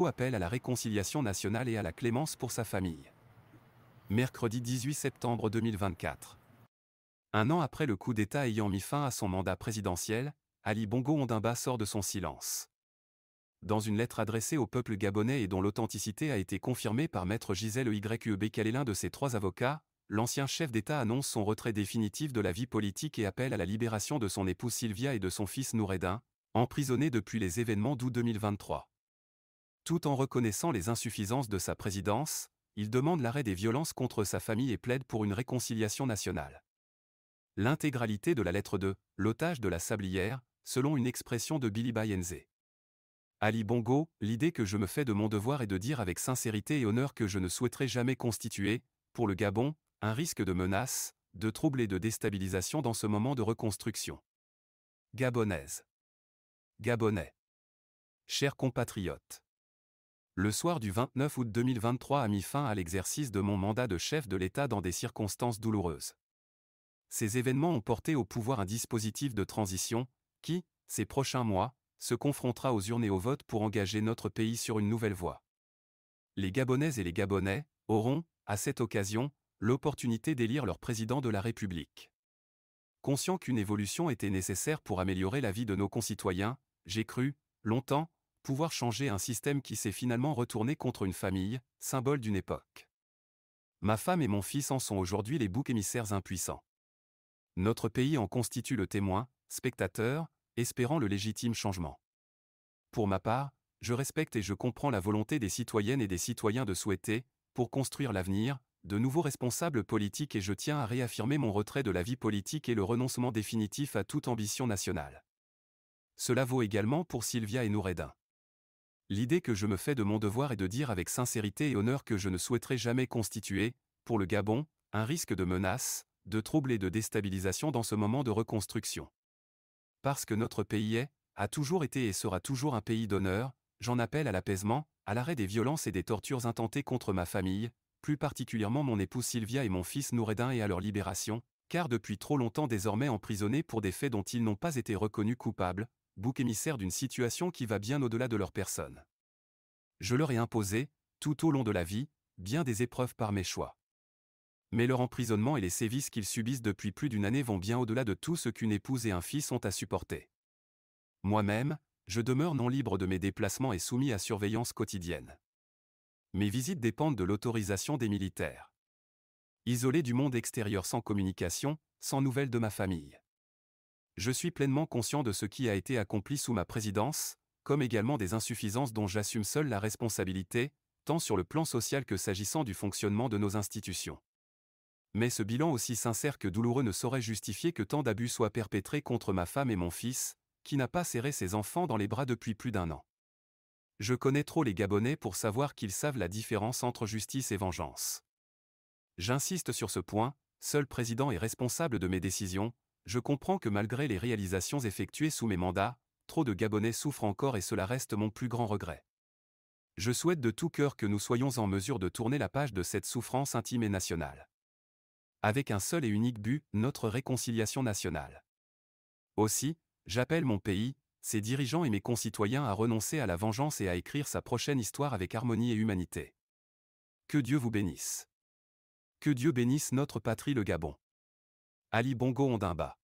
Appelle à la réconciliation nationale et à la clémence pour sa famille. Mercredi 18 septembre 2024. Un an après le coup d'État ayant mis fin à son mandat présidentiel, Ali Bongo Ondimba sort de son silence. Dans une lettre adressée au peuple gabonais et dont l'authenticité a été confirmée par Maître Gisèle Yeb Kale, l'un de ses 3 avocats, l'ancien chef d'État annonce son retrait définitif de la vie politique et appelle à la libération de son épouse Sylvia et de son fils Noureddin, emprisonnés depuis les événements d'août 2023. Tout en reconnaissant les insuffisances de sa présidence, il demande l'arrêt des violences contre sa famille et plaide pour une réconciliation nationale. L'intégralité de la lettre de « l'otage de la Sablière », selon une expression de Billy Bayenze. Ali Bongo, l'idée que je me fais de mon devoir est de dire avec sincérité et honneur que je ne souhaiterais jamais constituer, pour le Gabon, un risque de menace, de trouble et de déstabilisation dans ce moment de reconstruction. Gabonaise. Gabonais. Chers compatriotes. Le soir du 29 août 2023 a mis fin à l'exercice de mon mandat de chef de l'État dans des circonstances douloureuses. Ces événements ont porté au pouvoir un dispositif de transition, qui, ces prochains mois, se confrontera aux urnes et au vote pour engager notre pays sur une nouvelle voie. Les Gabonaises et les Gabonais auront, à cette occasion, l'opportunité d'élire leur président de la République. Conscient qu'une évolution était nécessaire pour améliorer la vie de nos concitoyens, j'ai cru, longtemps, pouvoir changer un système qui s'est finalement retourné contre une famille, symbole d'une époque. Ma femme et mon fils en sont aujourd'hui les boucs émissaires impuissants. Notre pays en constitue le témoin, spectateur, espérant le légitime changement. Pour ma part, je respecte et je comprends la volonté des citoyennes et des citoyens de souhaiter, pour construire l'avenir, de nouveaux responsables politiques et je tiens à réaffirmer mon retrait de la vie politique et le renoncement définitif à toute ambition nationale. Cela vaut également pour Sylvia et Noureddin. L'idée que je me fais de mon devoir est de dire avec sincérité et honneur que je ne souhaiterais jamais constituer, pour le Gabon, un risque de menace, de trouble et de déstabilisation dans ce moment de reconstruction. Parce que notre pays est, a toujours été et sera toujours un pays d'honneur, j'en appelle à l'apaisement, à l'arrêt des violences et des tortures intentées contre ma famille, plus particulièrement mon épouse Sylvia et mon fils Noureddin et à leur libération, car depuis trop longtemps désormais emprisonnés pour des faits dont ils n'ont pas été reconnus coupables, boucs émissaires d'une situation qui va bien au-delà de leur personne. Je leur ai imposé, tout au long de la vie, bien des épreuves par mes choix. Mais leur emprisonnement et les sévices qu'ils subissent depuis plus d'une année vont bien au-delà de tout ce qu'une épouse et un fils ont à supporter. Moi-même, je demeure non libre de mes déplacements et soumis à surveillance quotidienne. Mes visites dépendent de l'autorisation des militaires. Isolé du monde extérieur sans communication, sans nouvelles de ma famille. Je suis pleinement conscient de ce qui a été accompli sous ma présidence, comme également des insuffisances dont j'assume seul la responsabilité, tant sur le plan social que s'agissant du fonctionnement de nos institutions. Mais ce bilan aussi sincère que douloureux ne saurait justifier que tant d'abus soient perpétrés contre ma femme et mon fils, qui n'a pas serré ses enfants dans les bras depuis plus d'1 an. Je connais trop les Gabonais pour savoir qu'ils savent la différence entre justice et vengeance. J'insiste sur ce point, seul président et responsable de mes décisions, je comprends que malgré les réalisations effectuées sous mes mandats, trop de Gabonais souffrent encore et cela reste mon plus grand regret. Je souhaite de tout cœur que nous soyons en mesure de tourner la page de cette souffrance intime et nationale. Avec un seul et unique but, notre réconciliation nationale. Aussi, j'appelle mon pays, ses dirigeants et mes concitoyens à renoncer à la vengeance et à écrire sa prochaine histoire avec harmonie et humanité. Que Dieu vous bénisse. Que Dieu bénisse notre patrie le Gabon. Ali Bongo Ondimba.